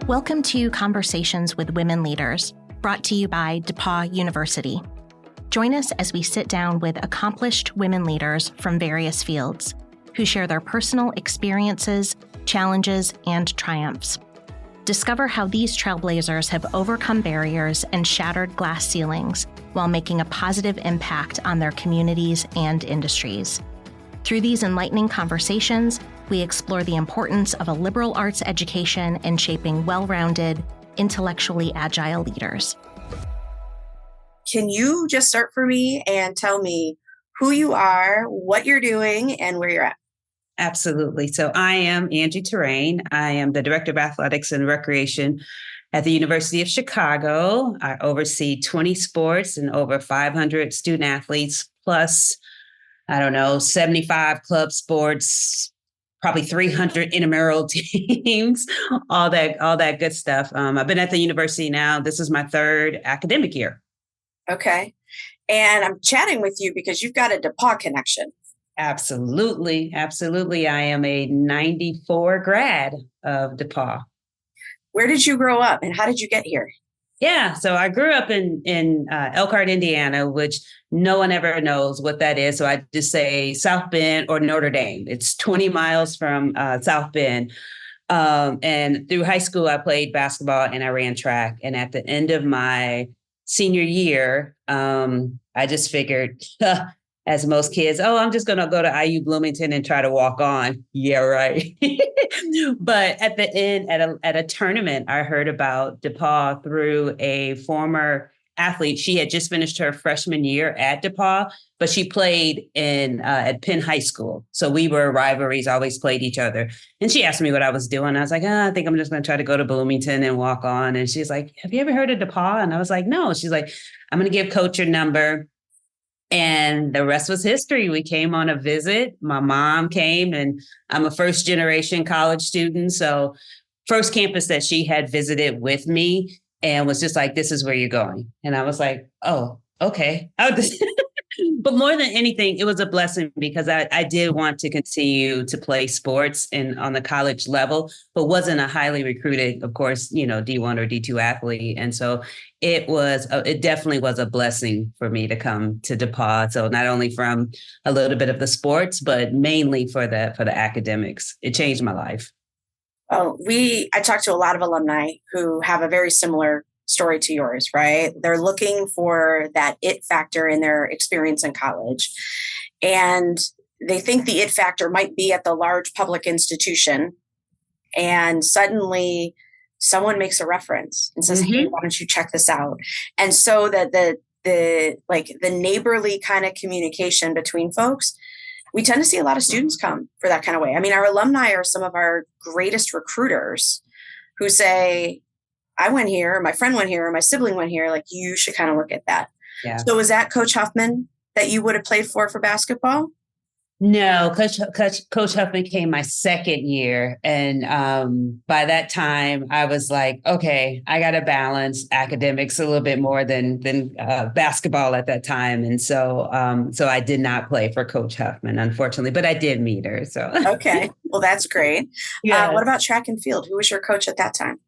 Welcome to Conversations with Women Leaders, brought to you by DePauw University. Join us as we sit down with accomplished women leaders from various fields who share their personal experiences, challenges, and triumphs. Discover how these trailblazers have overcome barriers and shattered glass ceilings while making a positive impact on their communities and industries. Through these enlightening conversations, we explore the importance of a liberal arts education in shaping well-rounded, intellectually agile leaders. Can you just start for me and tell me who you are, what you're doing, and where you're at? Absolutely. So I am Angie Torain. I am the Director of Athletics and Recreation at the University of Chicago. I oversee 20 sports and over 500 student athletes, plus, 75 club sports, probably 300 intramural teams, all that good stuff. I've been at the university now. This is my third academic year. Okay. And I'm chatting with you because you've got a DePauw connection. Absolutely. Absolutely. I am a 94 grad of DePauw. Where did you grow up and how did you get here? Yeah, so I grew up in Elkhart, Indiana, which no one ever knows what that is. So I just say South Bend or Notre Dame. It's 20 miles from South Bend. And through high school, I played basketball and I ran track. And at the end of my senior year, I just figured, as most kids, I'm just going to go to IU Bloomington and try to walk on. Yeah, right. But at the end, at a tournament, I heard about DePauw through a former athlete. She had just finished her freshman year at DePauw, but she played at Penn High School. So we were rivalries, always played each other. And she asked me what I was doing. I was like, I think I'm just going to try to go to Bloomington and walk on. And she's like, have you ever heard of DePauw? And I was like, no. She's like, I'm going to give coach your number. And the rest was history. We came on a visit. My mom came, and I'm a first generation college student. So first campus that she had visited with me and was just like, this is where you're going. And I was like, oh, okay. But more than anything, it was a blessing because I did want to continue to play sports on the college level, but wasn't a highly recruited, of course, D1 or D2 athlete. And so it definitely was a blessing for me to come to DePauw. So not only from a little bit of the sports, but mainly for the academics. It changed my life. Oh, I talked to a lot of alumni who have a very similar story to yours, right? They're looking for that it factor in their experience in college. And they think the it factor might be at the large public institution. And suddenly someone makes a reference and says, hey, why don't you check this out? And so that the neighborly kind of communication between folks, we tend to see a lot of students come for that kind of way. I mean, our alumni are some of our greatest recruiters who say, I went here, my friend went here, my sibling went here. Like, you should kind of look at that. Yeah. So was that Coach Huffman that you would have played for basketball? No, Coach Huffman came my second year. And by that time, I was like, okay, I got to balance academics a little bit more than basketball at that time. And so I did not play for Coach Huffman, unfortunately, but I did meet her. So okay, well, that's great. Yes. What about track and field? Who was your coach at that time?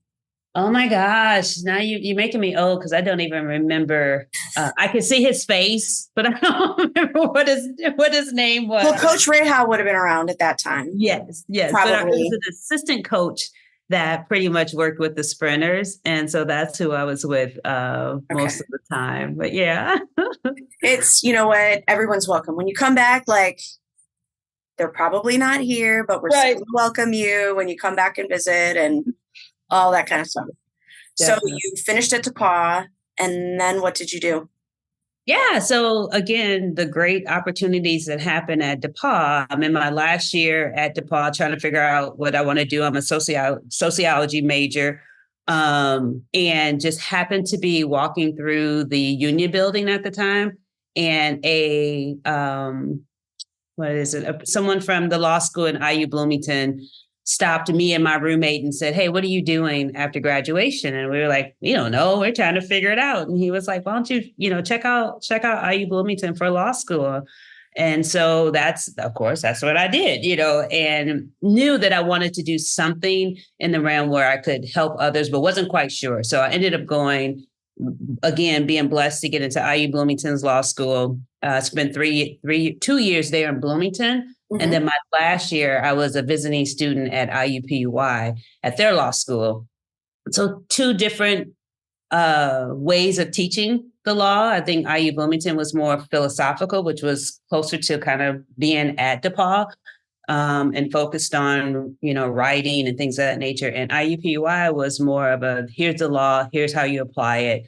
Oh my gosh. Now you're making me old because I don't even remember. I can see his face, but I don't remember what his name was. Well, Coach Rahal would have been around at that time. Yes. Probably. But I was an assistant coach that pretty much worked with the sprinters. And so that's who I was with most of the time. But yeah. It's, you know what? Everyone's welcome. When you come back, like, they're probably not here, but we're still welcome you when you come back and visit and all that kind of stuff. Definitely. So you finished at DePauw, and then what did you do? Yeah. So again, the great opportunities that happen at DePauw. I'm in my last year at DePauw trying to figure out what I want to do. I'm a sociology major, and just happened to be walking through the Union building at the time, and someone from the law school in IU Bloomington stopped me and my roommate and said, hey, what are you doing after graduation? And we were like, we don't know. We're trying to figure it out. And he was like, why don't you, check out IU Bloomington for law school? And so of course, that's what I did, and knew that I wanted to do something in the realm where I could help others, but wasn't quite sure. So I ended up going, again, being blessed to get into IU Bloomington's law school. Spent 2 years there in Bloomington. Mm-hmm. And then my last year, I was a visiting student at IUPUI at their law school. So 2 different ways of teaching the law. I think IU Bloomington was more philosophical, which was closer to kind of being at DePauw, and focused on, writing and things of that nature. And IUPUI was more of a, here's the law, here's how you apply it,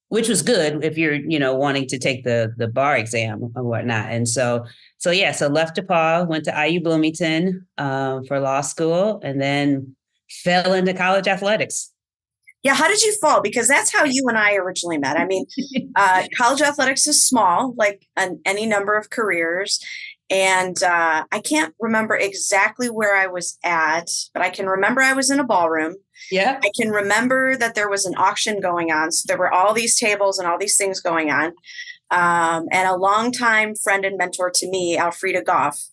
which was good if you're, wanting to take the bar exam or whatnot. And so left DePauw, went to IU Bloomington for law school, and then fell into college athletics. Yeah. How did you fall? Because that's how you and I originally met. I mean, college athletics is small, like any number of careers. And I can't remember exactly where I was at, but I can remember I was in a ballroom. Yeah. I can remember that there was an auction going on. So there were all these tables and all these things going on. And a longtime friend and mentor to me, Alfreda Goff,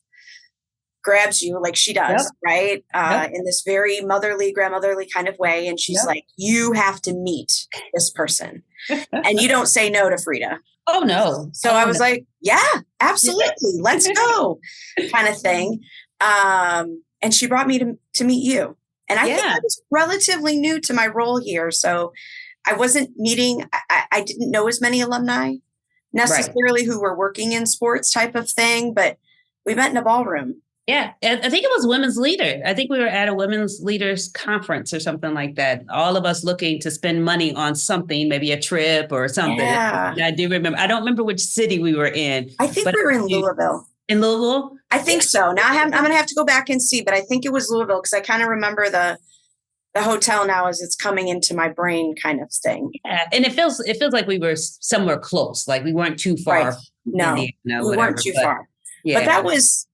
grabs you like she does, yep. Right? Yep. In this very motherly, grandmotherly kind of way. And she's like, you have to meet this person. And you don't say no to Frida. Oh, no. So I was like, yeah, absolutely. Let's go kind of thing. And she brought me to meet you. And I think I was relatively new to my role here. So I wasn't meeting, I didn't know as many alumni necessarily who were working in sports type of thing, but we met in a ballroom. Yeah, I think it was Women's Leader. I think we were at a Women's Leaders Conference or something like that. All of us looking to spend money on something, maybe a trip or something. Yeah. I do remember. I don't remember which city we were in. I think we were in Louisville. In Louisville? I think so. Now I'm going to have to go back and see, but I think it was Louisville because I kind of remember the hotel now as it's coming into my brain kind of thing. Yeah, and it feels like we were somewhere close, like we weren't too far. Right. No, we weren't too far. Yeah. But that was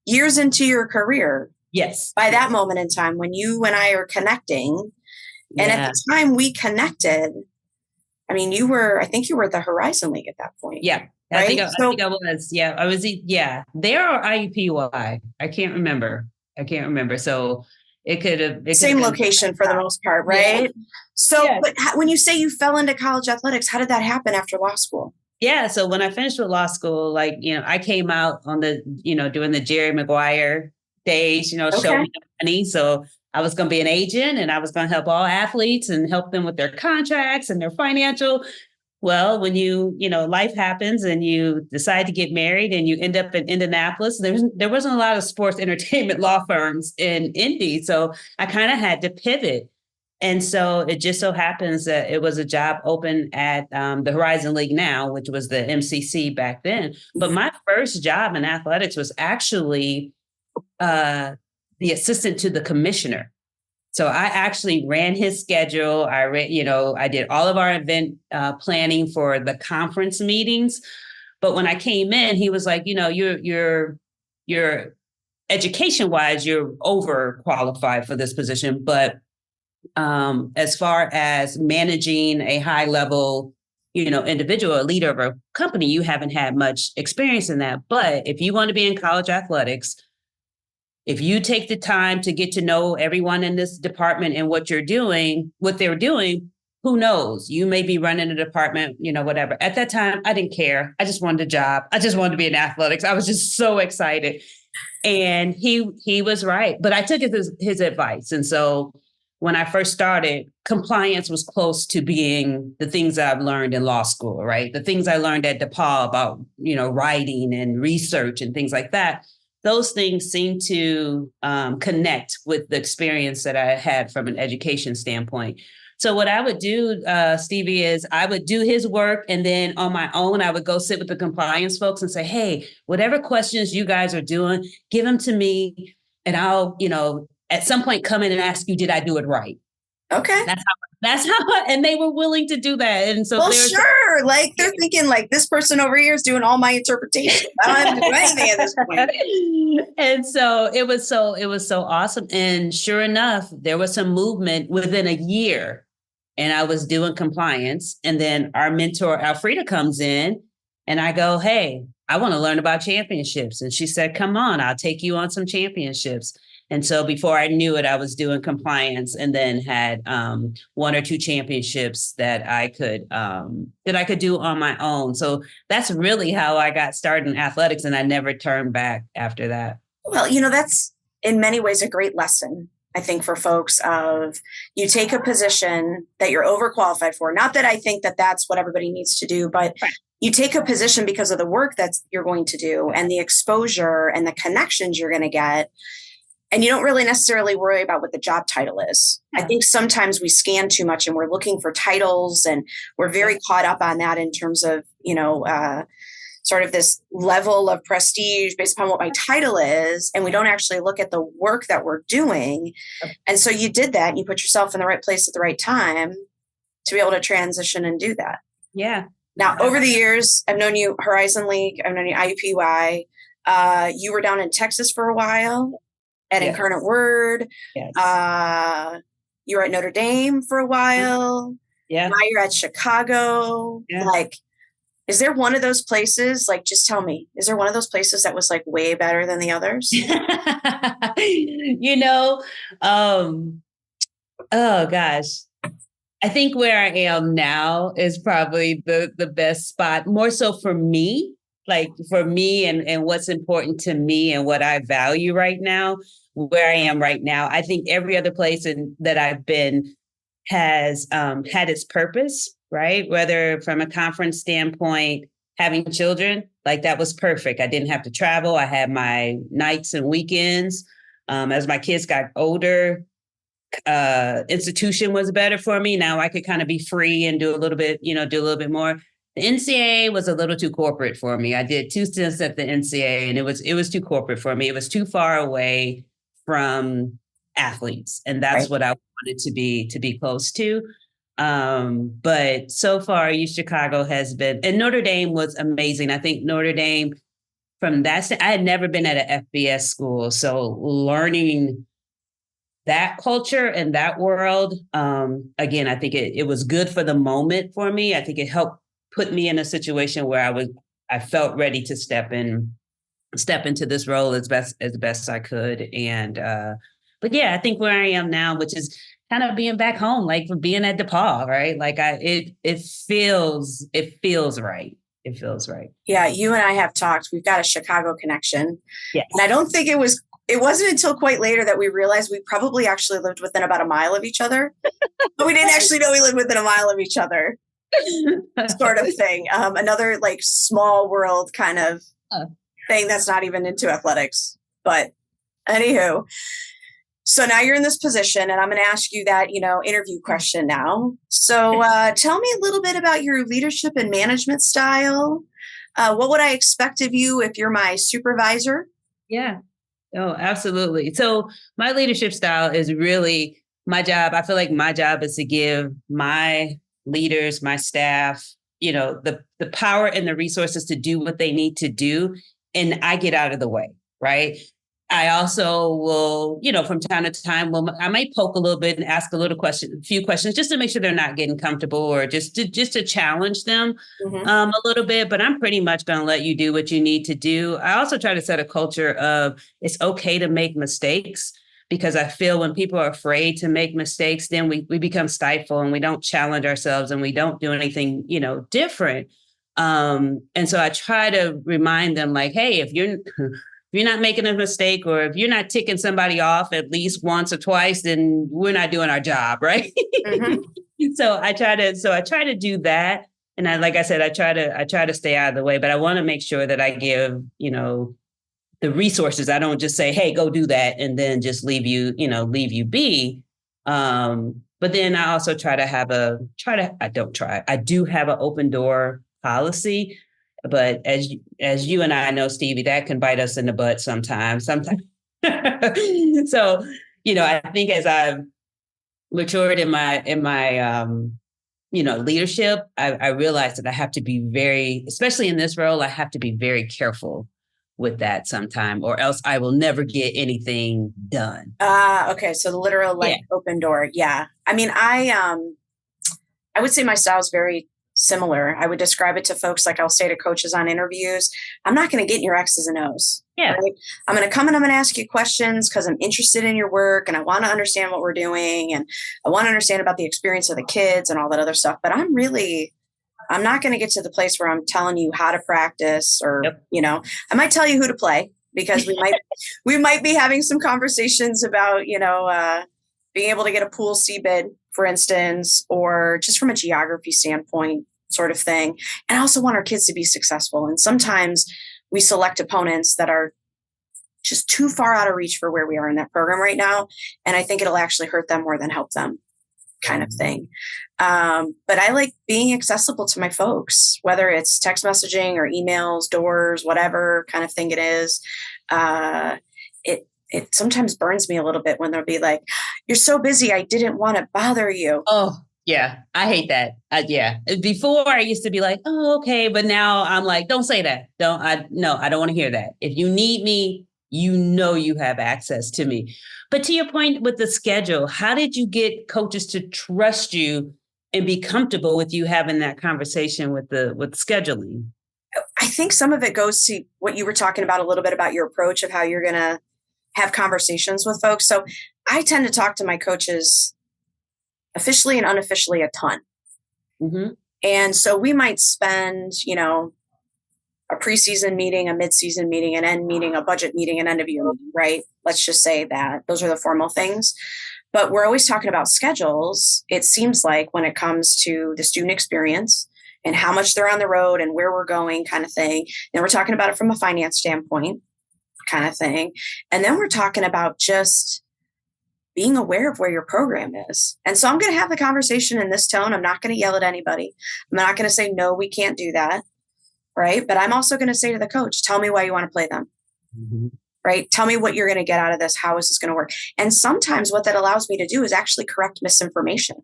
years into your career. Yes. By that moment in time when you and I are connecting. And at the time we connected, I mean, I think you were at the Horizon League at that point. Yeah. Right? I think I was. Yeah. I was. Yeah. There or IUPUI. I can't remember. So it could have. Same location for the most part. Right. Yeah. So but when you say you fell into college athletics, how did that happen after law school? Yeah. So when I finished with law school, I came out on the, doing the Jerry Maguire days, show me the money. So I was going to be an agent and I was going to help all athletes and help them with their contracts and their financial. Well, when life happens and you decide to get married and you end up in Indianapolis, there wasn't a lot of sports entertainment law firms in Indy. So I kind of had to pivot. And so it just so happens that it was a job open at the Horizon League now, which was the MCC back then. But my first job in athletics was actually the assistant to the commissioner. So I actually ran his schedule. I did all of our event planning for the conference meetings. But when I came in, he was like, you're education wise, you're overqualified for this position, but as far as managing a high level, individual, a leader of a company, you haven't had much experience in that. But if you want to be in college athletics, if you take the time to get to know everyone in this department and what they're doing, who knows? You may be running a department, whatever. At that time, I didn't care. I just wanted a job. I just wanted to be in athletics. I was just so excited. And he was right. But I took his advice. And so when I first started, compliance was close to being the things that I've learned in law school, right? The things I learned at DePauw about, writing and research and things like that. Those things seem to connect with the experience that I had from an education standpoint. So what I would do, Stevie, is I would do his work. And then on my own, I would go sit with the compliance folks and say, hey, whatever questions you guys are doing, give them to me. And I'll, at some point come in and ask you, did I do it right? Okay. That's how, and they were willing to do that. And so, well, sure. Like they're thinking like this person over here is doing all my interpretation. I don't have to do anything at this point. And so it was so awesome. And sure enough, there was some movement within a year and I was doing compliance. And then our mentor, Alfreda, comes in and I go, hey, I want to learn about championships. And she said, come on, I'll take you on some championships. And so before I knew it, I was doing compliance and then had one or two championships that I could do on my own. So that's really how I got started in athletics, and I never turned back after that. Well, that's in many ways a great lesson, I think, for folks of you take a position that you're overqualified for. Not that I think that that's what everybody needs to do, but you take a position because of the work that you're going to do and the exposure and the connections you're going to get. And you don't really necessarily worry about what the job title is. I think sometimes we scan too much and we're looking for titles, and we're very caught up on that in terms of, sort of this level of prestige based upon what my title is. And we don't actually look at the work that we're doing. And so you did that and you put yourself in the right place at the right time to be able to transition and do that. Yeah. Now, over the years, I've known you Horizon League, I've known you IUPUI. You were down in Texas for a while at Incarnate Word. Yes. You were at Notre Dame for a while. Yeah. Now you're at Chicago. Yeah. Like, is there one of those places? Like, just tell me, is there one of those places that was like way better than the others? Oh gosh. I think where I am now is probably the best spot, more so for me, like for me and what's important to me and what I value right now, where I am right now. I think every other place that I've been has had its purpose, right? Whether from a conference standpoint, having children, like that was perfect. I didn't have to travel. I had my nights and weekends. As my kids got older, institution was better for me. Now I could kind of be free and do a little bit more. The NCAA was a little too corporate for me. I did 2 stints at the NCAA and it was too corporate for me. It was too far away from athletes. And that's what I wanted to be close to. But so far, Chicago has been, and Notre Dame was amazing. I think Notre Dame from that, I had never been at an FBS school. So learning that culture and that world, again, I think it was good for the moment for me. I think it helped put me in a situation where I felt ready to step into this role as best I could. And, but yeah, I think where I am now, which is kind of being back home, like for being at DePauw, right? Like it feels right. It feels right. Yeah. You and I have talked, we've got a Chicago connection. Yes. And I don't think it wasn't until quite later that we realized we probably actually lived within about a mile of each other, but we didn't actually know we lived within a mile of each other. Sort of thing. Another like small world kind of thing that's not even into athletics. But anywho, so now you're in this position and I'm going to ask you that, interview question now. So tell me a little bit about your leadership and management style. What would I expect of you if you're my supervisor? Yeah. Oh, absolutely. So my leadership style is really my job. I feel like my job is to give my leaders, my staff, the power and the resources to do what they need to do. And I get out of the way, right? I also will, from time to time, I might poke a little bit and ask a few questions just to make sure they're not getting comfortable or just to challenge them a little bit. But I'm pretty much going to let you do what you need to do. I also try to set a culture of it's okay to make mistakes, because I feel when people are afraid to make mistakes, then we become stifled and we don't challenge ourselves and we don't do anything, different. And so I try to remind them like, hey, if you're not making a mistake or if you're not ticking somebody off at least once or twice, then we're not doing our job, right? So I try to do that. And like I said, I try to stay out of the way, but I want to make sure that I give, the resources. I don't just say, hey, go do that and then just leave you be. But then I also I do have an open door policy. But as you and I know, Stevie, that can bite us in the butt sometimes. So, I think as I've matured in my leadership, I realized that I have to be especially in this role, I have to be very careful with that sometime, or else I will never get anything done. Okay. So the literal open door. Yeah. I mean, I would say my style is very similar. I would describe it to folks like I'll say to coaches on interviews, I'm not going to get in your X's and O's. Yeah. Right? I'm going to come and I'm going to ask you questions because I'm interested in your work and I want to understand what we're doing and I want to understand about the experience of the kids and all that other stuff. But I'm not going to get to the place where I'm telling you how to practice or, I might tell you who to play because we might be having some conversations about, being able to get a pool C bid, for instance, or just from a geography standpoint sort of thing. And I also want our kids to be successful. And sometimes we select opponents that are just too far out of reach for where we are in that program right now. And I think it'll actually hurt them more than help them kind of thing. But I like being accessible to my folks, whether it's text messaging or emails, doors, whatever kind of thing it is. It sometimes burns me a little bit when they'll be like, you're so busy. I didn't want to bother you. Oh, yeah. I hate that. Yeah. Before I used to be like, oh, okay. But now I'm like, don't say that. I don't want to hear that. If you need me, you have access to me. But to your point with the schedule, how did you get coaches to trust you and be comfortable with you having that conversation with scheduling? I think some of it goes to what you were talking about a little bit about your approach of how you're going to have conversations with folks. So I tend to talk to my coaches officially and unofficially a ton. Mm-hmm. And so we might spend, a preseason meeting, a midseason meeting, an end meeting, a budget meeting, an end of year meeting, right? Let's just say that those are the formal things. But we're always talking about schedules. It seems like when it comes to the student experience and how much they're on the road and where we're going kind of thing. And we're talking about it from a finance standpoint kind of thing. And then we're talking about just being aware of where your program is. And so I'm going to have the conversation in this tone. I'm not going to yell at anybody. I'm not going to say, no, we can't do that. Right. But I'm also going to say to the coach, tell me why you want to play them. Mm-hmm. Right. Tell me what you're going to get out of this. How is this going to work? And sometimes what that allows me to do is actually correct misinformation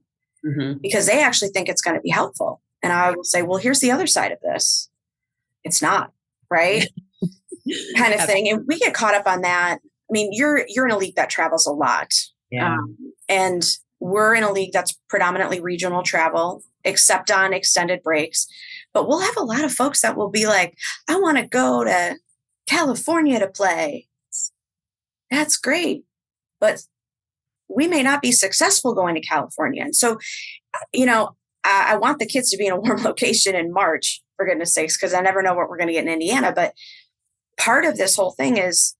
because they actually think it's going to be helpful. And I will say, well, here's the other side of this. It's not. Right. kind of thing. And we get caught up on that. I mean, you're in a league that travels a lot. Yeah. And we're in a league that's predominantly regional travel, except on extended breaks. But we'll have a lot of folks that will be like, I want to go to California to play. That's great. But we may not be successful going to California. And so, I want the kids to be in a warm location in March, for goodness sakes, because I never know what we're going to get in Indiana. But part of this whole thing is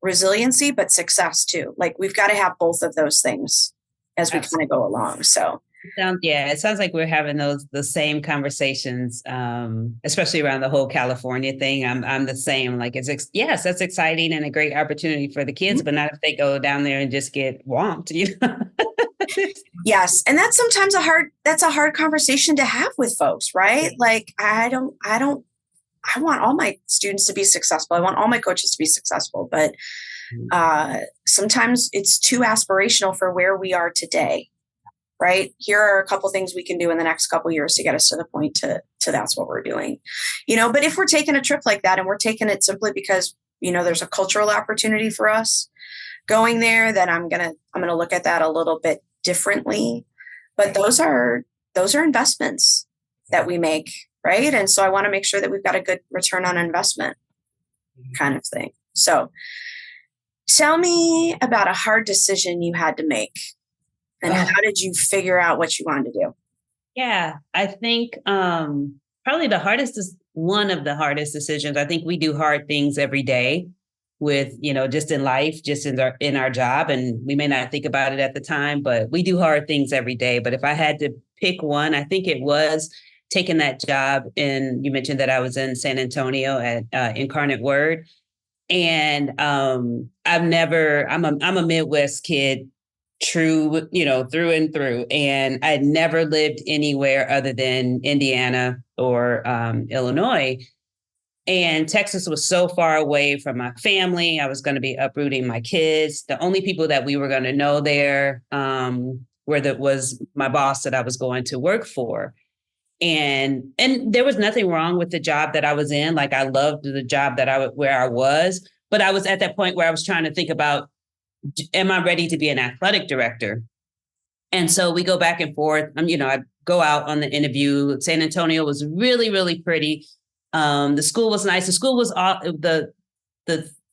resiliency, but success too. Like we've got to have both of those things as we kind of go along. So it sounds like we're having the same conversations, especially around the whole California thing. I'm the same. Like yes, that's exciting and a great opportunity for the kids, but not if they go down there and just get whomped. Yes, and that's sometimes a hard conversation to have with folks, right? Like I want all my students to be successful. I want all my coaches to be successful, but sometimes it's too aspirational for where we are today. Right? Here are a couple things we can do in the next couple of years to get us to the point to that's what we're doing. But if we're taking a trip like that and we're taking it simply because, there's a cultural opportunity for us going there, then I'm going to look at that a little bit differently. But those are investments that we make, right? And so I want to make sure that we've got a good return on investment kind of thing. So tell me about a hard decision you had to make. And how did you figure out what you wanted to do? Yeah, I think probably one of the hardest decisions. I think we do hard things every day with, just in life, just in our job. And we may not think about it at the time, but we do hard things every day. But if I had to pick one, I think it was taking that job. And you mentioned that I was in San Antonio at Incarnate Word. And I'm a Midwest kid. True, through and through. And I'd never lived anywhere other than Indiana or Illinois. And Texas was so far away from my family. I was going to be uprooting my kids. The only people that we were going to know there was my boss that I was going to work for. And there was nothing wrong with the job that I was in. Like I loved the job where I was, but I was at that point where I was trying to think about, am I ready to be an athletic director? And so we go back and forth. I go out on the interview. San Antonio was really, really pretty. The school was nice. The school was the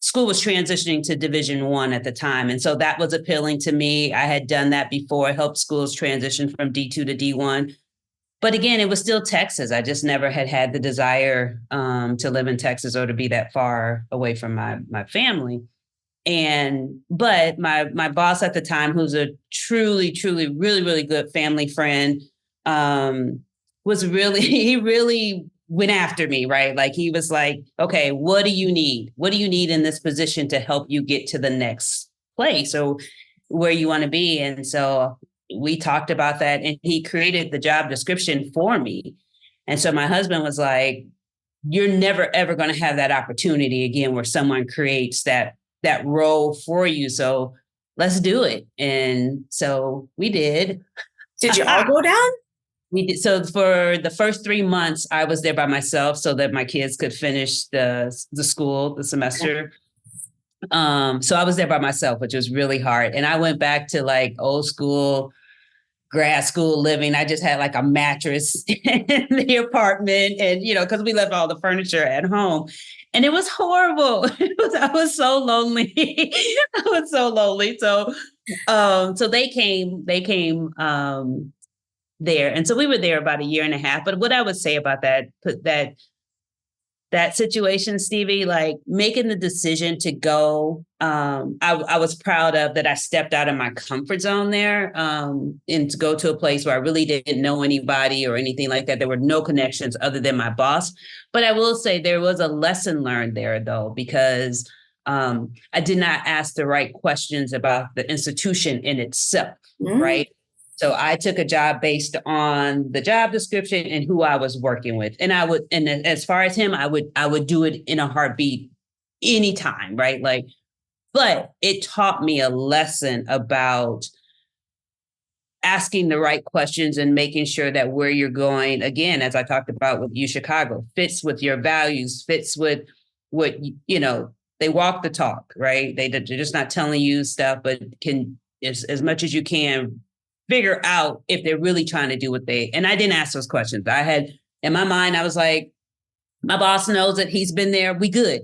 school was transitioning to Division I at the time. And so that was appealing to me. I had done that before. I helped schools transition from D2 to D1. But again, it was still Texas. I just never had the desire to live in Texas or to be that far away from my family. But my boss at the time, who's a truly, truly, really, really good family friend, he really went after me, right? Like he was like, okay, what do you need? What do you need in this position to help you get to the next place or where you want to be? And so we talked about that, and he created the job description for me. And so my husband was like, you're never, ever going to have that opportunity again where someone creates that role for you. So let's do it. And so we did. Did you all go down? We did. So for the first 3 months, I was there by myself so that my kids could finish the semester. So I was there by myself, which was really hard. And I went back to like old school grad school living. I just had like a mattress in the apartment and, because we left all the furniture at home. And it was horrible. I was so lonely. I was so lonely. So they came there. And so we were there about a year and a half. But what I would say about that situation, Stevie, like making the decision to go, I was proud of that. I stepped out of my comfort zone there and to go to a place where I really didn't know anybody or anything like that. There were no connections other than my boss. But I will say there was a lesson learned there, though, because I did not ask the right questions about the institution in itself, right? So I took a job based on the job description and who I was working with. And as far as him, I would do it in a heartbeat anytime, right? But it taught me a lesson about asking the right questions and making sure that where you're going, again, as I talked about with U Chicago, fits with your values, fits with what, they walk the talk, right? They're just not telling you stuff, but can, as much as you can, figure out if they're really trying to do and I didn't ask those questions. I had, in my mind, I was like, my boss knows that he's been there. We good,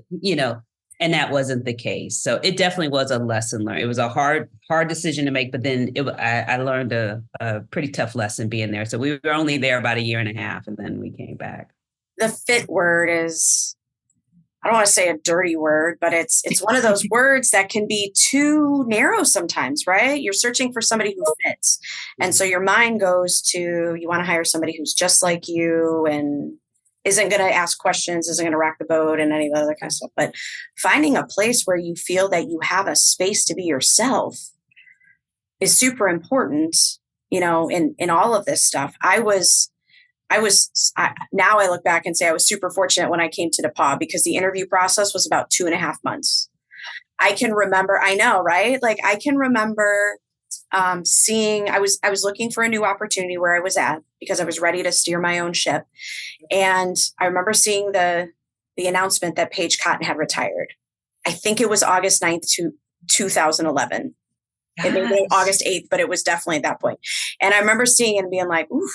and that wasn't the case. So it definitely was a lesson learned. It was a hard decision to make, but then I learned a pretty tough lesson being there. So we were only there about a year and a half, and then we came back. The fit word is, I don't want to say a dirty word, but it's one of those words that can be too narrow sometimes, right? You're searching for somebody who fits. And so your mind goes to, you want to hire somebody who's just like you and isn't going to ask questions, isn't going to rock the boat and any of the other kind of stuff. But finding a place where you feel that you have a space to be yourself is super important, in all of this stuff. Now I look back and say I was super fortunate when I came to DePauw because the interview process was about 2.5 months. I can remember, I know, right? Like I can remember seeing, I was looking for a new opportunity where I was at because I was ready to steer my own ship. And I remember seeing the announcement that Paige Cotton had retired. I think it was August 9th, 2011. Yes. It may be August 8th, but it was definitely at that point. And I remember seeing it and being like, oof.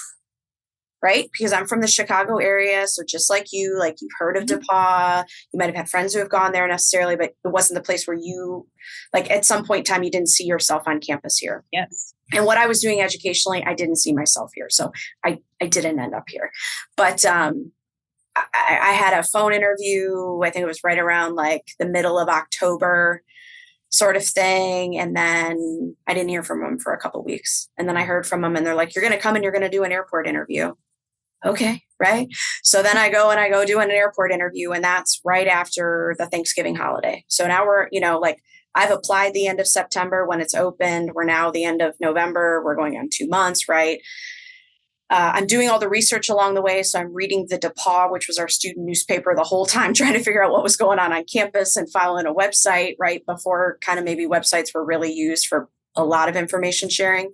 Right? Because I'm from the Chicago area. So just like you've heard of DePauw, you might have had friends who have gone there necessarily, but it wasn't the place where you, like at some point in time, you didn't see yourself on campus here. Yes. And what I was doing educationally, I didn't see myself here. So I didn't end up here. But I had a phone interview. I think it was right around like the middle of October sort of thing. And then I didn't hear from them for a couple of weeks. And then I heard from them and they're like, you're going to come and you're going to do an airport interview. Okay. Right. So then I go do an airport interview, and that's right after the Thanksgiving holiday. So now we're, I've applied the end of September when it's opened. We're now the end of November. We're going on 2 months. Right. I'm doing all the research along the way. So I'm reading the DePauw, which was our student newspaper, the whole time, trying to figure out what was going on campus and following a website right before kind of maybe websites were really used for a lot of information sharing.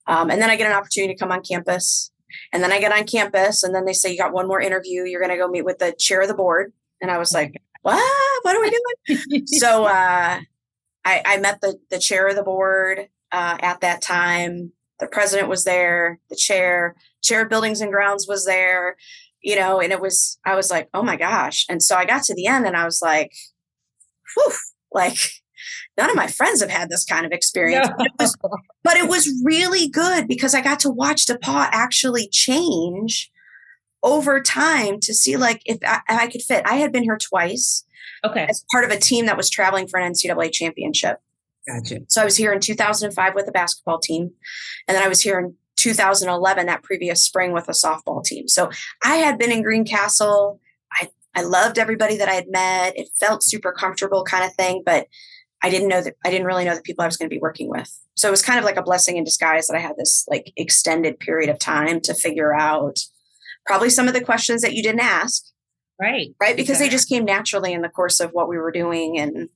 And then I get an opportunity to come on campus. And then I get on campus and then they say, you got one more interview. You're going to go meet with the chair of the board. And I was like, what are we doing? So I met the chair of the board at that time. The president was there, the chair, shared buildings and grounds was there, and I was like, oh my gosh. And so I got to the end and I was like, whew, like none of my friends have had this kind of experience. No. But it was really good because I got to watch DePauw actually change over time to see like if I could fit. I had been here twice as part of a team that was traveling for an NCAA championship. Gotcha. So I was here in 2005 with the basketball team. And then I was here in 2011, that previous spring, with a softball team. So I had been in Greencastle. I loved everybody that I had met. It felt super comfortable kind of thing, but I didn't really know the people I was going to be working with. So it was kind of like a blessing in disguise that I had this like extended period of time to figure out probably some of the questions that you didn't ask. Right. Because they just came naturally in the course of what we were doing and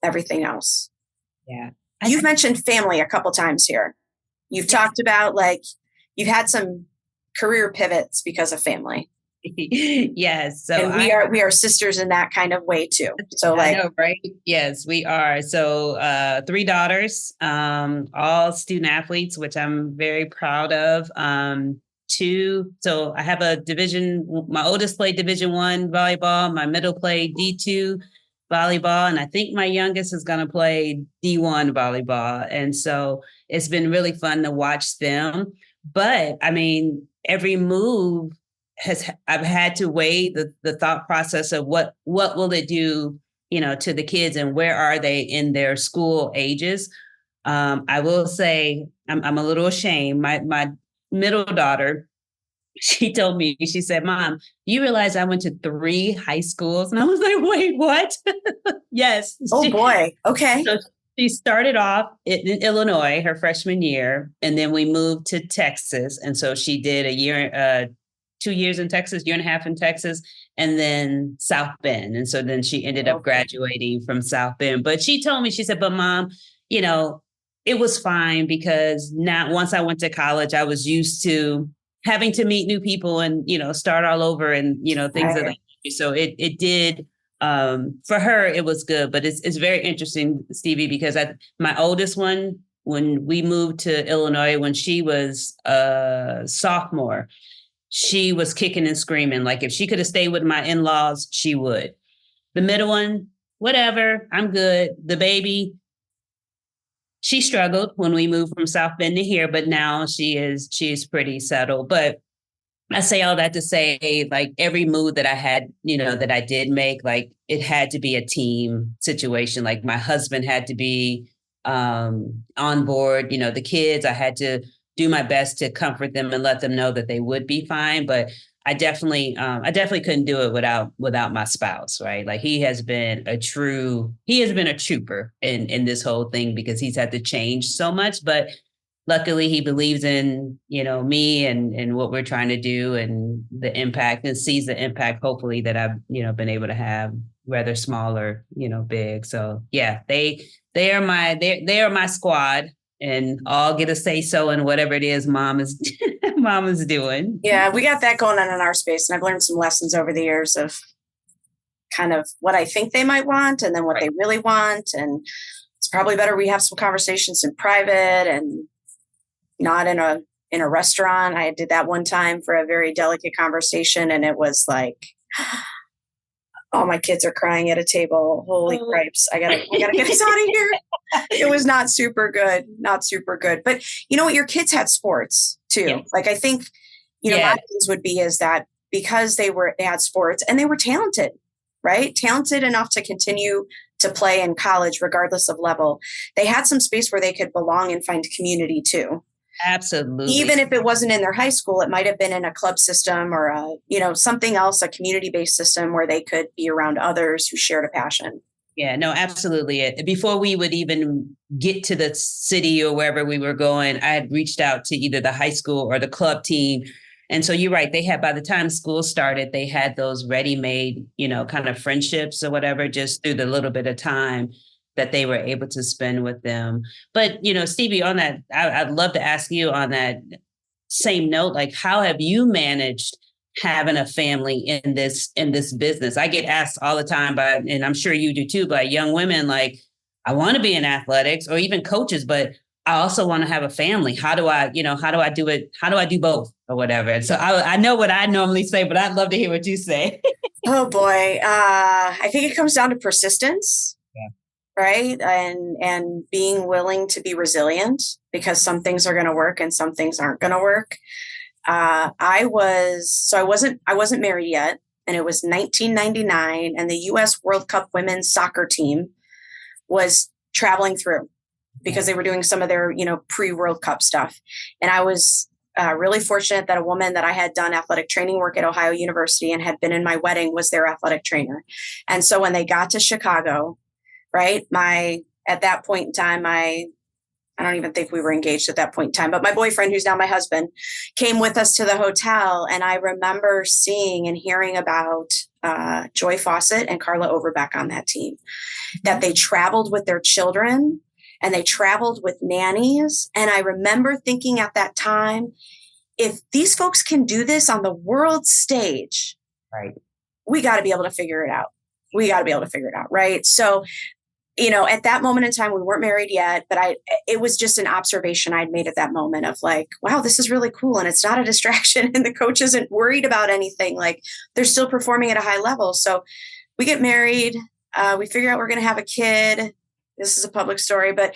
everything else. Yeah. You've mentioned family a couple times here. You've talked about like you've had some career pivots because of family. Yes. So and we are sisters in that kind of way too. So like, I know, right? Yes, we are. So 3 daughters, all student athletes, which I'm very proud of. 2. So I have my oldest played Division I volleyball, my middle played D2 volleyball, and I think my youngest is going to play D1 volleyball. And so it's been really fun to watch them. But I mean, every move I've had to weigh the thought process of what will it do, to the kids and where are they in their school ages. I will say I'm a little ashamed. My middle daughter, she told me, she said, "Mom, you realize I went to 3 high schools?" And I was like, "Wait, what?" Yes. Oh boy. Okay. So she started off in Illinois her freshman year, and then we moved to Texas. And so she did a year, 2 years in Texas, year and a half in Texas, and then South Bend. And so then she ended up graduating from South Bend. But she told me, she said, "But Mom, it was fine because now once I went to college, I was used to having to meet new people and, start all over and, things of that nature." So it did, for her, it was good. But it's very interesting, Stevie, because my oldest one, when we moved to Illinois, when she was a sophomore, she was kicking and screaming. Like if she could have stayed with my in-laws, she would. The middle one, whatever, I'm good. The baby, she struggled when we moved from South Bend to here, but now she is pretty settled. But I say all that to say, like every move that I had, that I did make, like it had to be a team situation. Like my husband had to be on board, the kids, I had to do my best to comfort them and let them know that they would be fine. But I definitely couldn't do it without my spouse, right? Like he has been a trooper in this whole thing because he's had to change so much. But luckily he believes in, me and what we're trying to do and the impact, and sees the impact, hopefully, that I've, been able to have, whether small or, big. So yeah, they are my squad. And all get a say so in whatever it is mom is doing. Yeah, we got that going on in our space. And I've learned some lessons over the years of kind of what I think they might want and then what they really want. And it's probably better we have some conversations in private and not in a restaurant. I did that one time for a very delicate conversation, and it was like, oh, my kids are crying at a table. Holy cripes. I gotta get us out of here. It was not super good. But you know what? Your kids had sports too. Yes. Like I think, my things would be is that because they had sports and they were talented, right? Talented enough to continue to play in college, regardless of level. They had some space where they could belong and find community too. Absolutely. Even if it wasn't in their high school, it might have been in a club system or something else, a community-based system where they could be around others who shared a passion. Yeah, no, absolutely. Before we would even get to the city or wherever we were going, I had reached out to either the high school or the club team. And so you're right. They had, by the time school started, they had those ready-made, kind of friendships or whatever, just through the little bit of time that they were able to spend with them. But, Stevie, on that, I'd love to ask you on that same note, like, how have you managed having a family in this business? I get asked all the time and I'm sure you do too, by young women, like, I want to be in athletics or even coaches, but I also want to have a family. How do I do it? How do I do both or whatever? And so I know what I normally say, but I'd love to hear what you say. Oh boy. I think it comes down to persistence. Yeah. Right. And being willing to be resilient, because some things are going to work and some things aren't going to work. I wasn't married yet, and it was 1999, and the U.S. World Cup women's soccer team was traveling through because they were doing some of their, pre-World Cup stuff. And I was really fortunate that a woman that I had done athletic training work at Ohio University and had been in my wedding was their athletic trainer. And so when they got to Chicago, right, at that point in time, I don't even think we were engaged at that point in time, but my boyfriend, who's now my husband, came with us to the hotel. And I remember seeing and hearing about Joy Fawcett and Carla Overbeck on that team, that they traveled with their children and they traveled with nannies. And I remember thinking at that time, if these folks can do this on the world stage, right, we got to be able to figure it out. Right. So, at that moment in time, we weren't married yet, but it was just an observation I'd made at that moment of like, wow, this is really cool. And it's not a distraction. And the coach isn't worried about anything. Like, they're still performing at a high level. So we get married. We figure out we're going to have a kid. This is a public story, but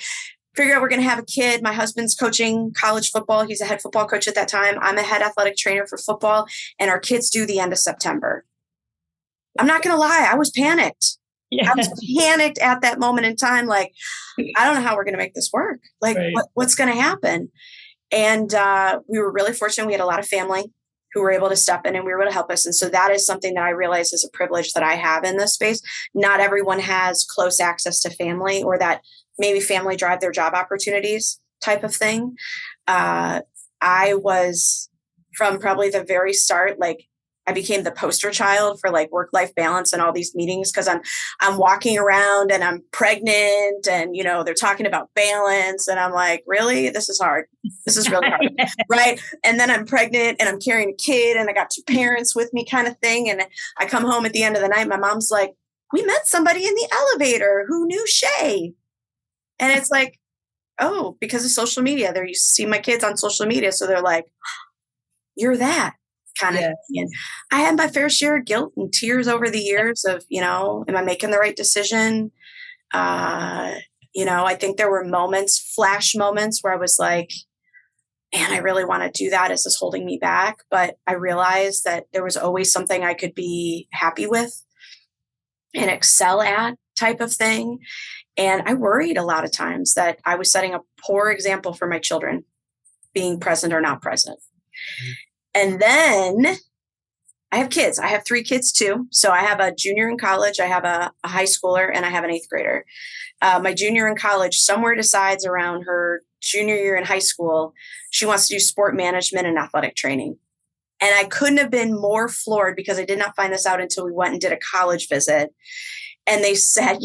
figure out we're going to have a kid. My husband's coaching college football. He's a head football coach at that time. I'm a head athletic trainer for football, and our kids due the end of September. I'm not going to lie. I was panicked. Yeah. I was panicked at that moment in time. Like, I don't know how we're going to make this work. Like, right. What's going to happen? And we were really fortunate. We had a lot of family who were able to step in and we were able to help us. And so that is something that I realize is a privilege that I have in this space. Not everyone has close access to family, or that maybe family drive their job opportunities type of thing. I was, from probably the very start, like, I became the poster child for like work-life balance and all these meetings, because I'm walking around and I'm pregnant and, they're talking about balance. And I'm like, really? This is hard. This is really hard. Right. And then I'm pregnant and I'm carrying a kid and I got two parents with me, kind of thing. And I come home at the end of the night. My mom's like, we met somebody in the elevator who knew Shay. And it's like, oh, because of social media. They're used to see my kids on social media. So they're like, you're that. Kind of thing. And I had my fair share of guilt and tears over the years of, am I making the right decision? I think there were flash moments where I was like, man, I really want to do that. Is this holding me back? But I realized that there was always something I could be happy with and excel at, type of thing. And I worried a lot of times that I was setting a poor example for my children, being present or not present. Mm-hmm. And then I have kids. I have 3 kids too. So I have a junior in college, I have a high schooler, and I have an 8th grader. My junior in college somewhere decides around her junior year in high school, she wants to do sport management and athletic training. And I couldn't have been more floored, because I did not find this out until we went and did a college visit. And they said,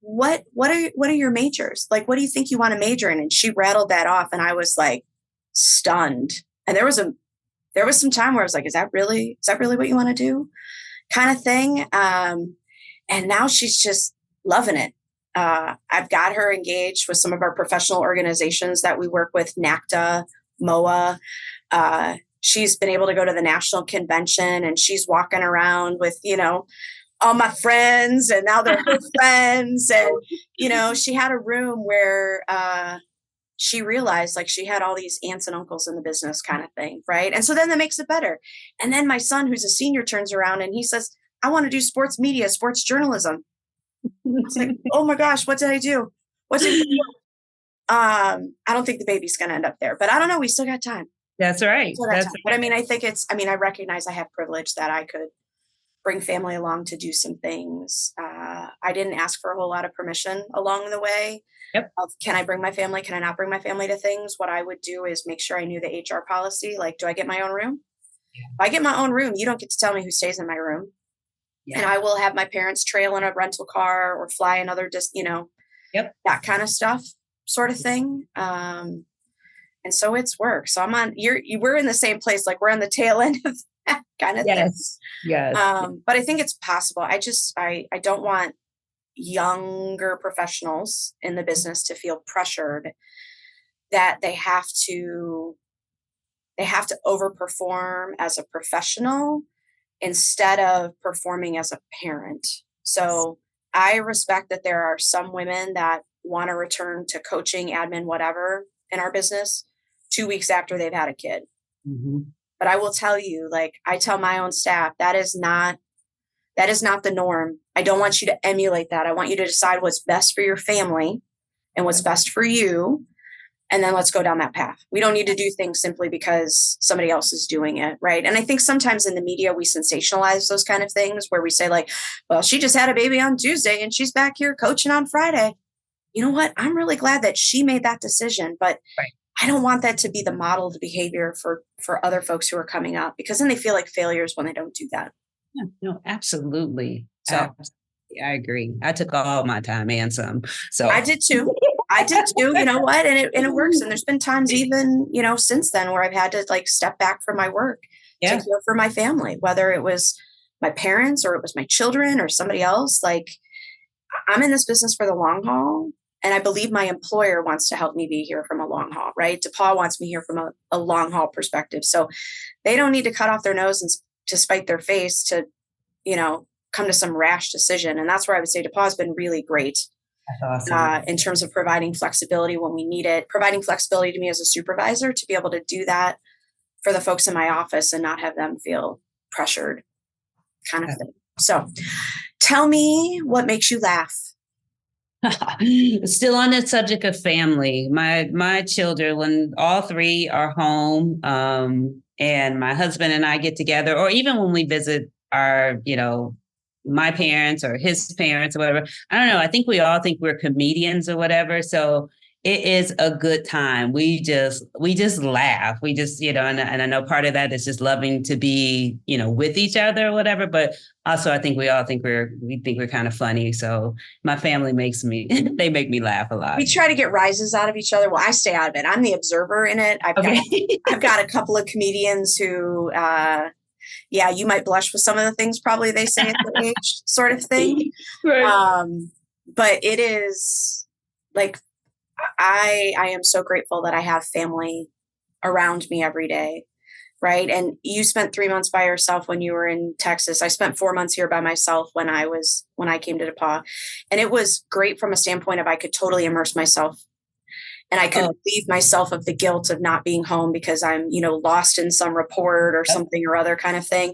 what are your majors? Like, what do you think you want to major in? And she rattled that off. And I was like stunned. And there was some time where I was like, is that really what you want to do? Kind of thing. And now she's just loving it. I've got her engaged with some of our professional organizations that we work with, NACTA, MOA. She's been able to go to the national convention, and she's walking around with, all my friends, and now they're her friends. And, she had a room where, she realized like she had all these aunts and uncles in the business, kind of thing. Right. And so then that makes it better. And then my son, who's a senior, turns around and he says, I want to do sports media, sports journalism. I was like, oh my gosh, what did I do? I don't think the baby's going to end up there, but I don't know. We still got time. That's right. But I recognize I have privilege that I could bring family along to do some things. I didn't ask for a whole lot of permission along the way. Yep. Can I bring my family? Can I not bring my family to things? What I would do is make sure I knew the HR policy. Like, do I get my own room? Yeah. If I get my own room, you don't get to tell me who stays in my room. Yeah. And I will have my parents trail in a rental car or fly another, that kind of stuff, sort of thing. And so it's work. So we're in the same place. Like, we're on the tail end of that kind of thing. Yes. But I think it's possible. I don't want younger professionals in the business to feel pressured that they have to overperform as a professional instead of performing as a parent. So I respect that there are some women that want to return to coaching, admin, whatever in our business 2 weeks after they've had a kid. Mm-hmm. But I will tell you, like I tell my own staff, that is not the norm. I don't want you to emulate that. I want you to decide what's best for your family and what's best for you. And then let's go down that path. We don't need to do things simply because somebody else is doing it, right? And I think sometimes in the media, we sensationalize those kind of things where we say like, well, she just had a baby on Tuesday and she's back here coaching on Friday. You know what? I'm really glad that she made that decision, but right. I don't want that to be the modeled behavior for other folks who are coming up, because then they feel like failures when they don't do that. Yeah, no, absolutely. So I agree. I took all my time and some. So I did too. You know what? And it works. And there's been times even, you know, since then where I've had to like step back from my work to care for my family, whether it was my parents or it was my children or somebody else. Like I'm in this business for the long haul. And I believe my employer wants to help me be here from a long haul, right? DePauw wants me here from a long haul perspective. So they don't need to cut off their nose and to spite their face to, you know, come to some rash decision. And that's where I would say DePauw has been really great. Awesome. In terms of providing flexibility when we need it, providing flexibility to me as a supervisor to be able to do that for the folks in my office and not have them feel pressured kind of thing. So tell me what makes you laugh. Still on the subject of family, my children, when all three are home, and my husband and I get together, or even when we visit our, you know, my parents or his parents or whatever. I don't know. I think we all think we're comedians or whatever. So it is a good time. We just laugh. We just, you know, and I know part of that is just loving to be, you know, with each other or whatever. But also I think we all think we're kind of funny. So my family they make me laugh a lot. We try to get rises out of each other. Well, I stay out of it. I'm the observer in it. I've got a couple of comedians who, you might blush with some of the things probably they say at the age sort of thing. Right. But it is like, I am so grateful that I have family around me every day. Right. And you spent 3 months by yourself when you were in Texas. I spent 4 months here by myself when I came to DePauw. And it was great from a standpoint of I could totally immerse myself. And I could relieve myself of the guilt of not being home because I'm, you know, lost in some report or something or other kind of thing.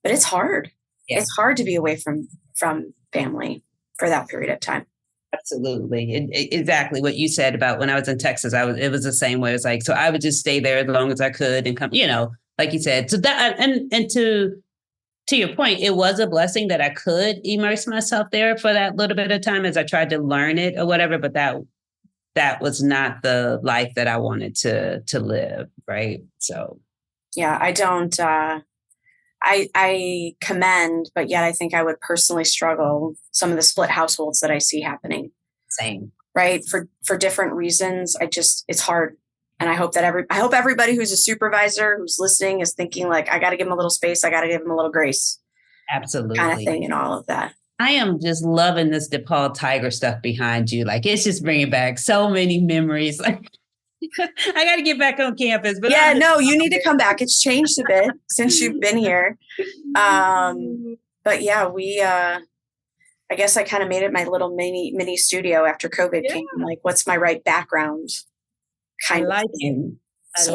But it's hard. Yeah. It's hard to be away from family for that period of time. Absolutely. Exactly what you said about when I was in Texas. It was the same way. It was like, so I would just stay there as long as I could and come, you know, like you said. So that, and to your point, it was a blessing that I could immerse myself there for that little bit of time as I tried to learn it or whatever. But that was not the life that I wanted to live. Right. So. Yeah, I don't, I commend, but yet I think I would personally struggle some of the split households that I see happening. Same. Right. For different reasons. It's hard. And I hope everybody who's a supervisor who's listening is thinking like, I got to give them a little space. I got to give them a little grace. Absolutely. Kind of thing and all of that. I am just loving this DePauw Tiger stuff behind you. Like it's just bringing back so many memories. Like I got to get back on campus. But you need to come back. It's changed a bit since you've been here. But yeah, I guess I kind of made it my little mini studio after COVID came. Like, what's my right background? Kind of thing. So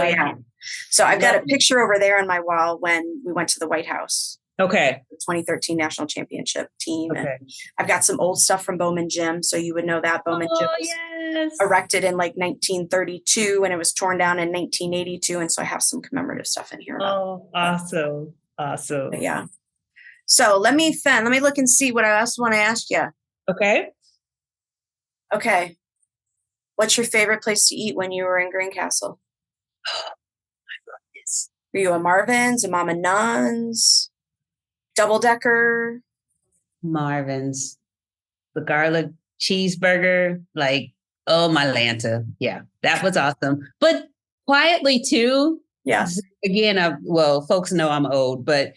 I've got a picture over there on my wall when we went to the White House. Okay. The 2013 national championship team. Okay. And I've got some old stuff from Bowman Gym. So you would know that Bowman Gym was erected in like 1932 and it was torn down in 1982. And so I have some commemorative stuff in here. Awesome. Awesome. But yeah. So let me look and see what I else want to ask you. Okay. What's your favorite place to eat when you were in Greencastle? Oh my goodness. Were you a Marvin's, a Mama Nuns? Double-decker? Marvin's, the garlic cheeseburger, like, oh, my Lanta. Yeah, that was awesome. But quietly too. Yeah. Again, folks know I'm old, but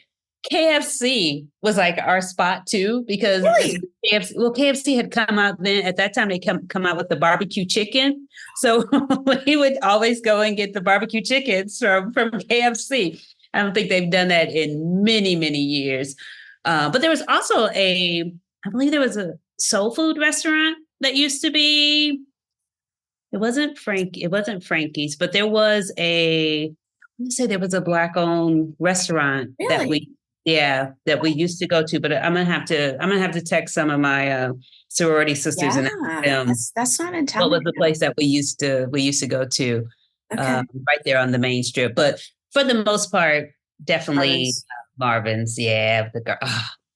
KFC was like our spot too, because Really? KFC had come out then. At that time, they come out with the barbecue chicken. So we would always go and get the barbecue chickens from KFC. I don't think they've done that in many, many years. But there was also I believe there was a soul food restaurant that used to be. It wasn't Frankie's, but there was let me say there was a Black-owned restaurant Really? that we used to go to. But I'm gonna have to text some of my sorority sisters and ask them that's not in town. what was the place that we used to go to, Okay. right there on the main strip. But for the most part, definitely Marvin's. Yeah,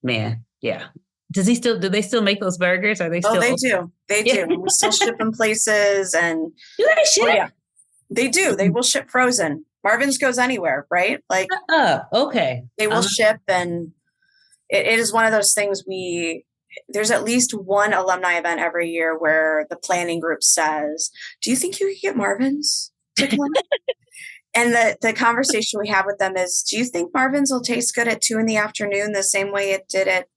man, yeah. Do they still make those burgers? Are they still? Oh, they open? do. They do. We still ship in places, and Do they ship? oh, yeah, they do. They will ship frozen. Marvin's goes anywhere, right? Like, okay. They will ship, and it is one of those things. There's at least one alumni event every year where the planning group says, "Do you think you could get Marvin's to come?" And the conversation we have with them is, "Do you think Marvin's will taste good at 2 p.m. the same way it did at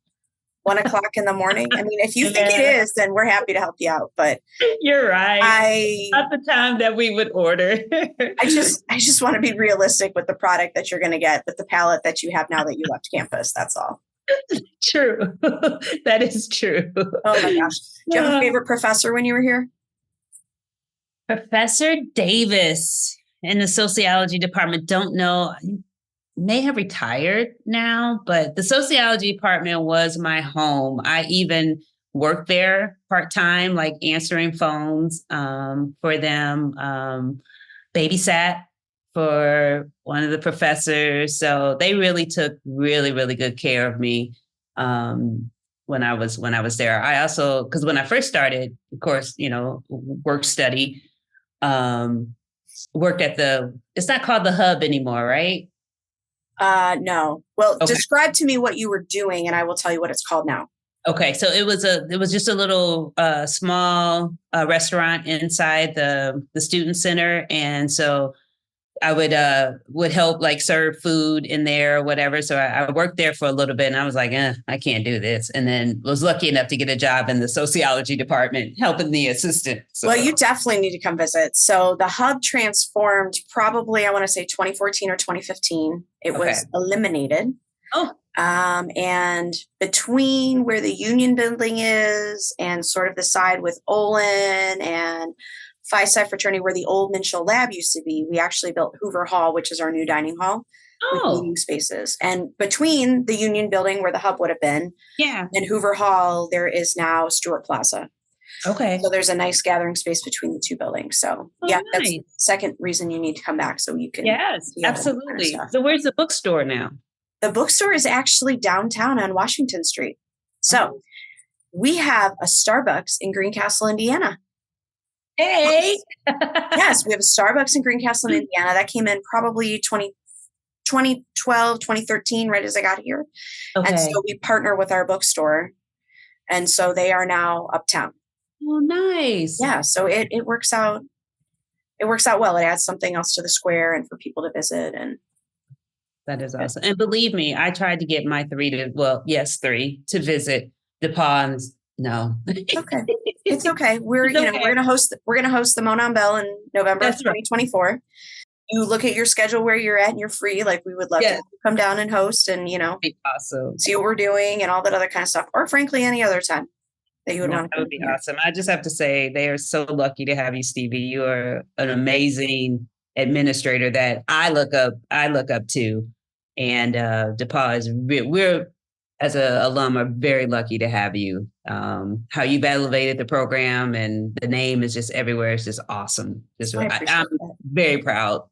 1:00 in the morning?" I mean, if you think it is, then we're happy to help you out. But you're right. Not the time that we would order. I just want to be realistic with the product that you're going to get with the palate that you have now that you left campus. That's all. True. That is true. Oh my gosh. Do you have a favorite professor when you were here? Professor Davis in the sociology department. Don't know. May have retired now, but the sociology department was my home. I even worked there part-time, like answering phones for them, babysat for one of the professors. So they really took really, really good care of me when I was there. I also, because when I first started, of course, work study, worked at it's not called the Hub anymore, right? No. Well, okay. Describe to me what you were doing and I will tell you what it's called now. Okay. So it was just a little small restaurant inside the student center. And so I would help like serve food in there or whatever. So I worked there for a little bit and I was like, I can't do this. And then was lucky enough to get a job in the sociology department, helping the assistant. So. Well, you definitely need to come visit. So the Hub transformed probably, I want to say 2014 or 2015. It was eliminated. Oh. And between where the Union Building is and sort of the side with Olin and Phi Psi Fraternity, where the old Minshall Lab used to be, we actually built Hoover Hall, which is our new dining hall with meeting spaces. And between the Union Building, where the Hub would have been, and Hoover Hall, there is now Stewart Plaza. Okay. So there's a nice gathering space between the two buildings. So that's the second reason you need to come back so you can. Yes, absolutely. Kind of so where's the bookstore now? The bookstore is actually downtown on Washington Street. So we have a Starbucks in Greencastle, Indiana. Hey. Yes, we have a Starbucks in Greencastle, Indiana. That came in probably 2012, 2013, right as I got here. Okay. And so we partner with our bookstore. And so they are now uptown. Oh, nice. Yeah. So it works out. It works out well. It adds something else to the square and for people to visit. And that is awesome. And believe me, I tried to get my three to visit DePauw. No. Okay. It's okay. We're gonna host the Monon Bell in November of 2024. Right. You look at your schedule where you're at and you're free. Like we would love to come down and host and be awesome. See what we're doing and all that other kind of stuff. Or frankly, any other time that you would want to. That would be awesome. I just have to say they are so lucky to have you, Stevie. You are an amazing administrator that I look up to. And DePauw is we're as an alum are very lucky to have you. How you've elevated the program and the name is just everywhere. It's just awesome. I'm very proud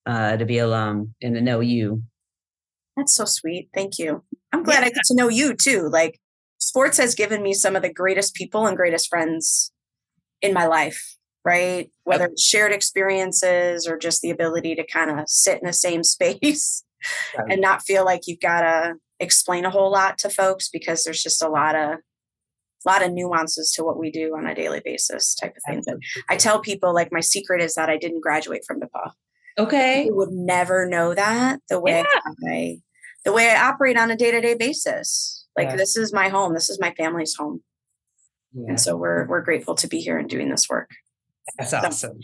to be alum and to know you. That's so sweet. Thank you. I'm glad I get to know you too. Like sports has given me some of the greatest people and greatest friends in my life, right? Whether it's shared experiences or just the ability to kind of sit in the same space and not feel like you've got to explain a whole lot to folks because there's just a lot of nuances to what we do on a daily basis type of thing. But I tell people like my secret is that I didn't graduate from DePauw. Okay. People would never know that the way the way I operate on a day-to-day basis. Like, Yeah. this is my home. This is my family's home. Yeah. And so we're grateful to be here and doing this work. That's So, awesome.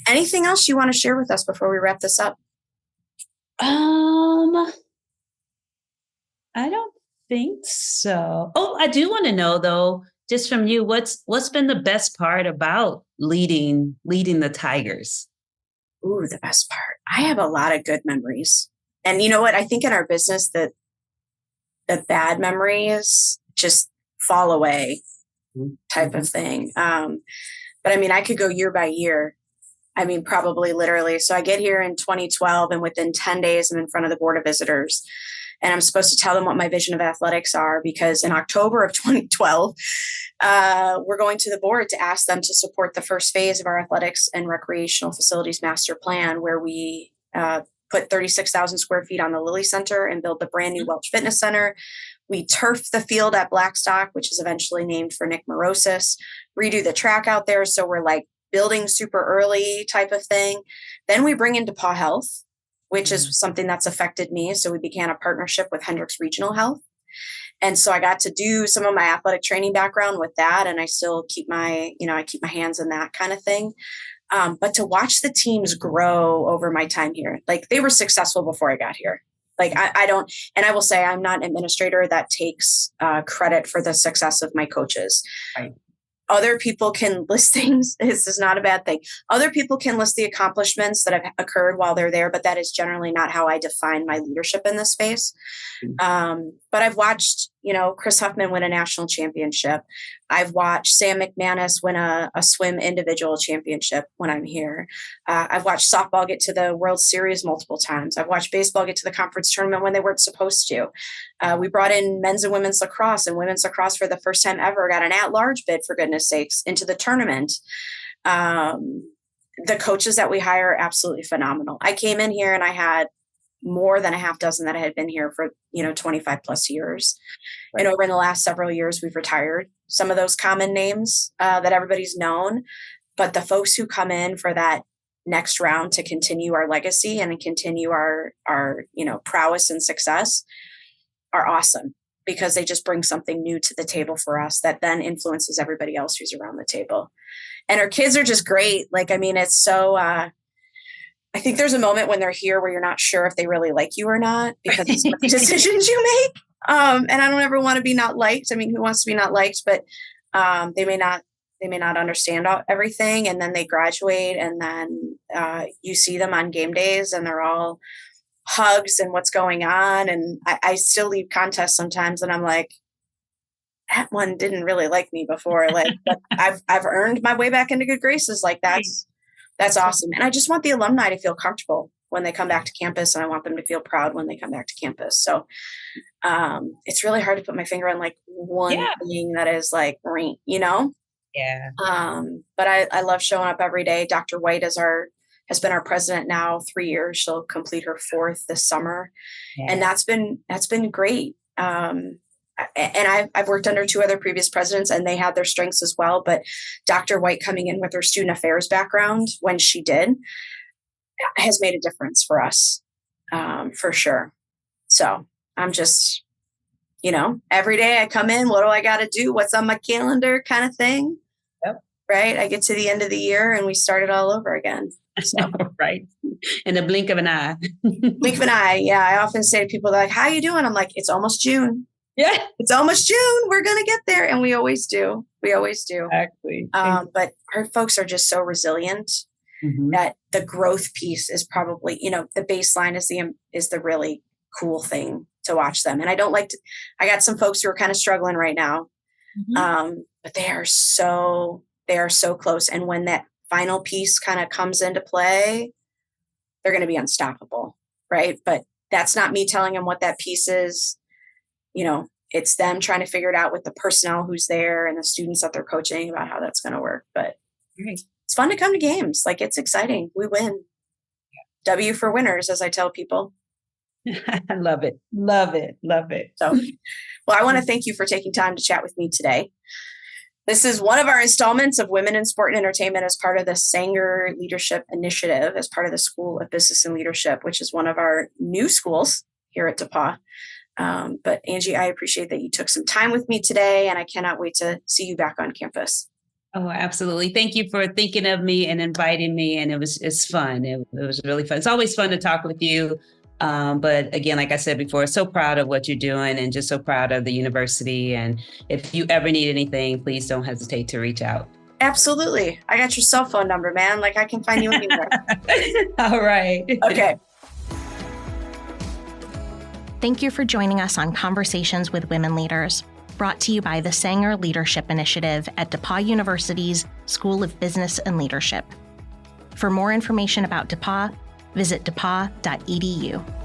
anything else you want to share with us before we wrap this up? I don't think so. Oh, I do want to know though, just from you, what's been the best part about leading the Tigers? Ooh, the best part. I have a lot of good memories. And you know what? I think in our business that the bad memories just fall away type of thing. But I mean, I could go year by year. I mean, probably literally. So I get here in 2012, and within 10 days, I'm in front of the Board of Visitors. And I'm supposed to tell them what my vision of athletics are, because in October of 2012, we're going to the board to ask them to support the first phase of our athletics and recreational facilities master plan, where we put 36,000 square feet on the Lilly Center and build the brand new Welch Fitness Center. We turf the field at Blackstock, which is eventually named for Nick Morosis, redo the track out there. So we're like building super early type of thing. Then we bring in DePauw Health, which is something that's affected me. So we began a partnership with Hendricks Regional Health. And so I got to do some of my athletic training background with that. And I still keep I keep my hands in that kind of thing. But to watch the teams grow over my time here, like, they were successful before I got here. Like, I don't, and I will say I'm not an administrator that takes credit for the success of my coaches. Right. Other people can list things. This is not a bad thing. Other people can list the accomplishments that have occurred while they're there, but that is generally not how I define my leadership in this space. But I've watched, Chris Huffman win a national championship. I've watched Sam McManus win a swim individual championship when I'm here. I've watched softball get to the World Series multiple times. I've watched baseball get to the conference tournament when they weren't supposed to. We brought in men's and women's lacrosse, and women's lacrosse for the first time ever got an at-large bid, for goodness sakes, into the tournament. The coaches that we hire are absolutely phenomenal. I came in here and I had more than a half dozen that had been here for 25 plus years. Right. And over in the last several years, we've retired some of those common names that everybody's known. But the folks who come in for that next round to continue our legacy and continue our prowess and success are awesome, because they just bring something new to the table for us that then influences everybody else who's around the table. And our kids are just great. Like, I mean, it's so I think there's a moment when they're here where you're not sure if they really like you or not, because it's the decisions you make. And I don't ever want to be not liked. I mean, who wants to be not liked? But they may not understand everything. And then they graduate, and then you see them on game days, and they're all hugs and what's going on. And I still leave contests sometimes, and I'm like, that one didn't really like me before. Like, but I've earned my way back into good graces. Like, that's awesome. And I just want the alumni to feel comfortable when they come back to campus, and I want them to feel proud when they come back to campus. So it's really hard to put my finger on like one thing that is like, Yeah. But I love showing up every day. Dr. White has been our president now 3 years. She'll complete her 4th this summer. Yeah. And that's been great. And I've worked under 2 other previous presidents, and they had their strengths as well. But Dr. White coming in with her student affairs background when she did has made a difference for us, for sure. So I'm just, every day I come in, what do I got to do? What's on my calendar kind of thing? Yep. Right. I get to the end of the year and we start it all over again. So. Right. In the blink of an eye. Blink of an eye. Yeah. I often say to people, they're like, how you doing? I'm like, it's almost June. Yeah. It's almost June. We're going to get there. And we always do. Exactly. But our folks are just so resilient that the growth piece is probably, the baseline is the really cool thing to watch them. And I got some folks who are kind of struggling right now. But they are so close. And when that final piece kind of comes into play, they're going to be unstoppable. Right. But that's not me telling them what that piece is. It's them trying to figure it out with the personnel who's there and the students that they're coaching about how that's going to work. But it's fun to come to games. Like, it's exciting. We win. W for winners, as I tell people. I love it. Love it. Love it. So, well, I want to thank you for taking time to chat with me today. This is one of our installments of Women in Sport and Entertainment as part of the Sanger Leadership Initiative, as part of the School of Business and Leadership, which is one of our new schools here at DePauw. But Angie, I appreciate that you took some time with me today, and I cannot wait to see you back on campus. Oh, absolutely. Thank you for thinking of me and inviting me. And it's fun. It was really fun. It's always fun to talk with you. But again, like I said before, so proud of what you're doing and just so proud of the university. And if you ever need anything, please don't hesitate to reach out. Absolutely. I got your cell phone number, man. Like I can find you anywhere. All right. Okay. Thank you for joining us on Conversations with Women Leaders, brought to you by the Sanger Leadership Initiative at DePauw University's School of Business and Leadership. For more information about DePauw, visit depauw.edu.